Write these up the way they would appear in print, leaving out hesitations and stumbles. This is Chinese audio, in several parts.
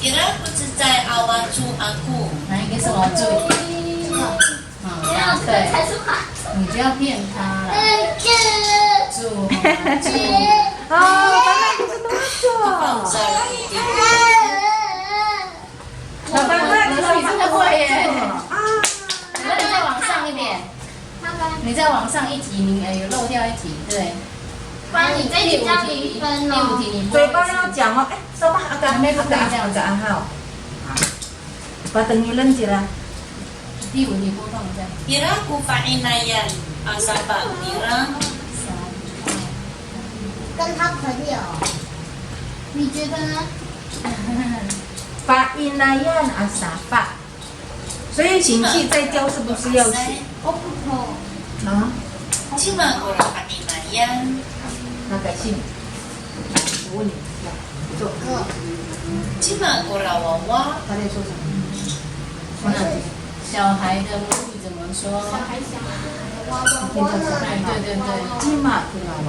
Kiraku在阿瓦住阿姑，哪一个是我住？对，你不要骗他了。住住。哦，本来就是多久？老板妈，你真的会耶！啊，那你再往上一点，你再往上一题，你有漏掉一题，对。不然你这题叫0分哦。第5题你嘴巴要讲哦，哎，手把阿干，没不这样子啊好。把等你扔起来。第5题播放一下。Kiraku fainayan asaba kira。跟他朋友，你觉得呢？发音那样啊啥发？所以情绪在教是不是要写？我不同。啊？ Cima kurang fainayan。那改姓。我问你，来，坐。Cima kurang wawa。他在说什么？小孩的母语怎么说？对，金马克拉娃娃，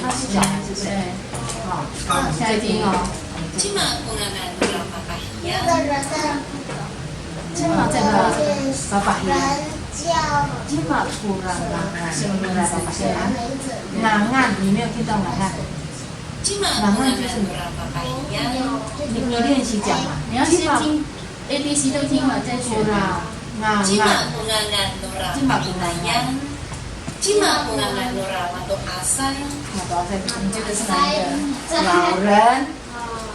他是小孩是谁？好，下一题哦。Cima kungangan kurang papahiya。金马这个爸爸呀，金马库拉娃娃，什么来爸爸呀？南岸，你没有听到南岸？Cima kungangan kurang papahiya。你练习讲嘛，你要先听 A B C 都听了再学啦。Cima kungangan kurang fainayan。Cima kungangan kurang mato asai。你觉得是哪一个？老人。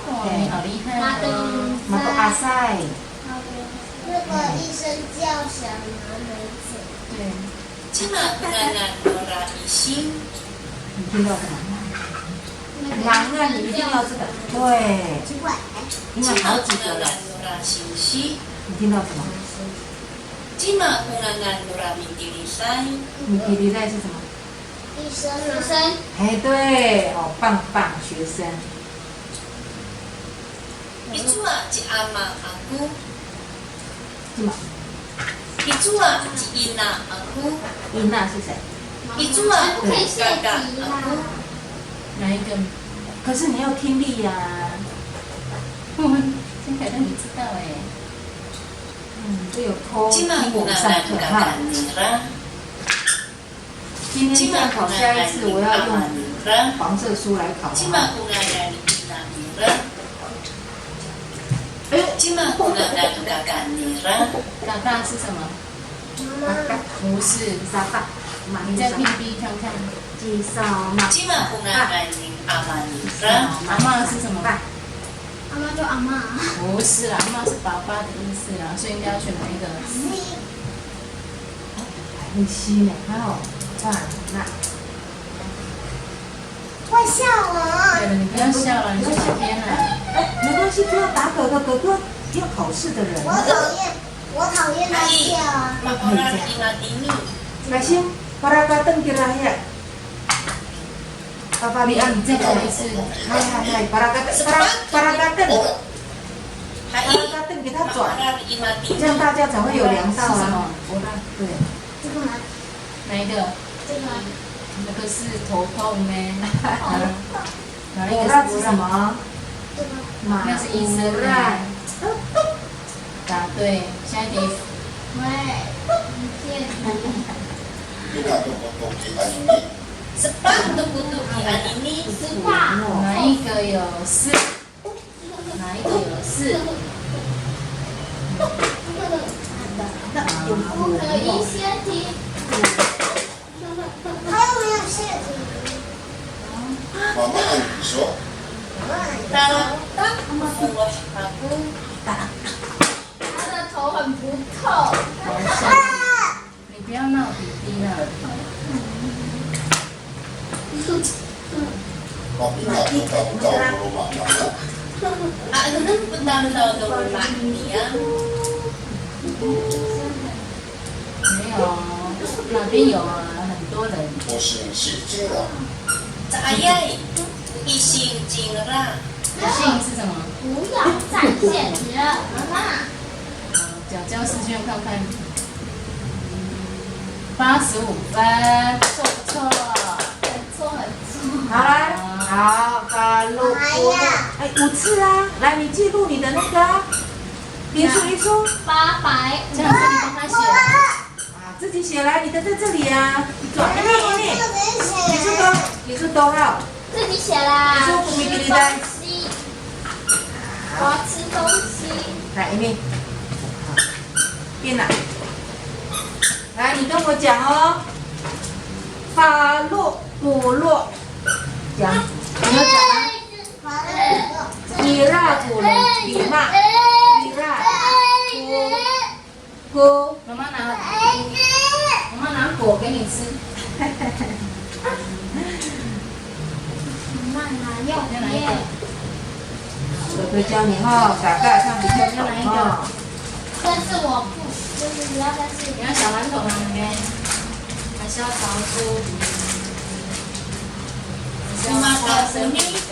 哇，你好厉害哦！马多阿塞。那个医生叫小南梅子。对。Cima kungangan kurang isin。你听到什么？南岸你一定要这个，对。因为好几个了。你听到什么？ Cima kungangan kurang mitilisai。你体力在是什么？医生。哎，对，哦，棒棒学生。 Icua ci ama aku。 什么？ Icua ci ina aku。 伊娜是谁？ Icua kakak aku。 哪一个？可是你要听力呀。金凯乐你知道哎。这有偷听我上课哈。今天再考，下一次我要用黄色书来考。 Cima kungangan ina mira。 Cima kungangan kakak mira。 嘎嘎是什么？嘎嘎不是，沙发。你再拼 B 看看。鸡烧嘛。 Cima kungangan ama mira。 阿嬷是什么？阿妈就阿妈。不是啦，阿嬷是爸爸的意思啦，所以应该要选哪一个？很稀呢，还有哇那。会笑我。对了，你不要笑了，你去旁边了。没关系，不要打嗝的，嗝要考试的人。我讨厌他笑啊。 Orang ingat ini。 来先，把它等起来呀。爸爸，你按你再考一次。嗨，把它等，给它转，这样大家才会有粮道啊。对。这个吗？哪一个？这个。那个是头痛呢。哪一个是什么？这个。那是医生呢。答对，下一题。喂，你骗Sepak untuk hari ini。 哪一个有4？哪一个有4？不可以泄题。还有没有泄题？你说。 Dalam tak membuat aku。 他的头很不透。你不要闹弟弟了。 Tapi nggak tahu rumah mana. Aku betul-betul rumah ini ya。 没有，哪边有啊？很多人。我是姓金的。 Saya ising cingera。 姓是什么？不要再现人了。教试卷看看。85分，不错不错。很错很错。好来，好，发露波洛，哎，5次啊，来，你记录你的那个啊，连数一数，这样子你帮他写。啊，自己写来，你的在这里啊，转一念，你说多好，自己写啦。你说不米给你的，我要吃东西。来一念，变了，来，你跟我讲哦，发露波洛，讲，你要讲吗？伊拉古人比嘛，伊拉古。妈妈拿果给你吃。慢拿用耶。哥哥教你哈，大概看你就懂哈。但是我不，就是你要但是你要小馒头吗？那边还是要潮酥？还是要花生饼干？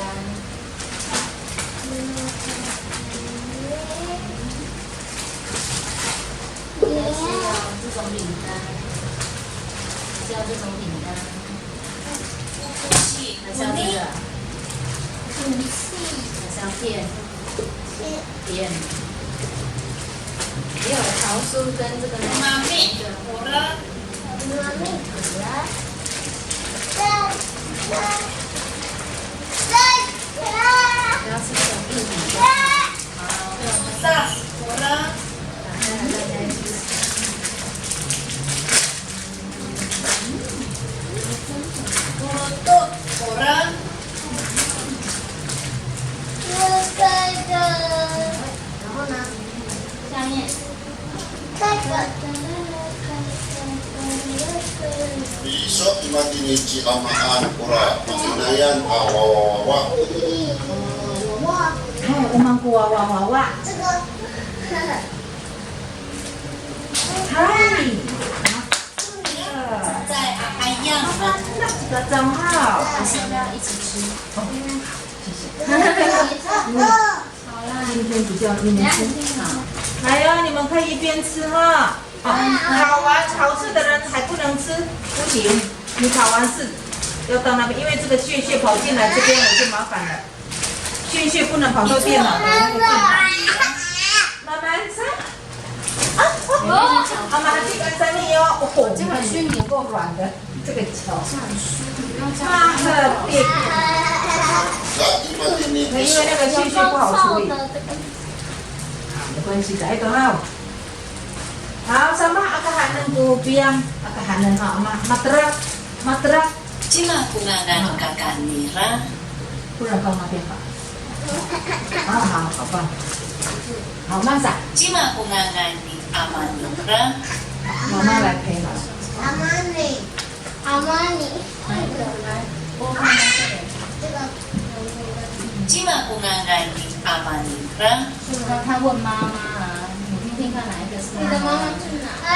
还是要这种饼干？还是要这种饼干？还是要这个？很细。还是要片？片。也有潮酥跟这个妈咪，我了。妈咪煮了。不要吃这种硬饼干。好，萨，我了。打开来大家一起吃。我了。然后呢？下面。Besok imaginichi amaan ora paginayan awawawa. 哎，我们古娃娃娃娃，这个。嗨，在阿样啊，这个真好，还是要一起吃。好啦。今天比较你们吃好，来哟，你们可以一边吃哈。烤完好吃的人还不能吃，不行，你考完试要到那边，因为这个屑跑进来这边我就麻烦了，屑不能跑到电脑的那个键盘。慢慢上。妈妈这个真的哟，哦，这个熏也够软的。这个巧，妈的变， Sa 因 imaginichi 为那个屑不好处理，的这个。没关系，来个好。好，sama akahanan ko biang akahanan ha, matrak. Chimakungagan kakanira. 不然放那边吧。好，好棒。好，慢撒， Chimakungagan ni amanira. 妈妈来陪嘛。阿玛尼，阿玛尼，这个。 Chimakungagan ni amanira. 他问妈妈啊，你听听看哪一个是妈妈？你的妈妈去哪？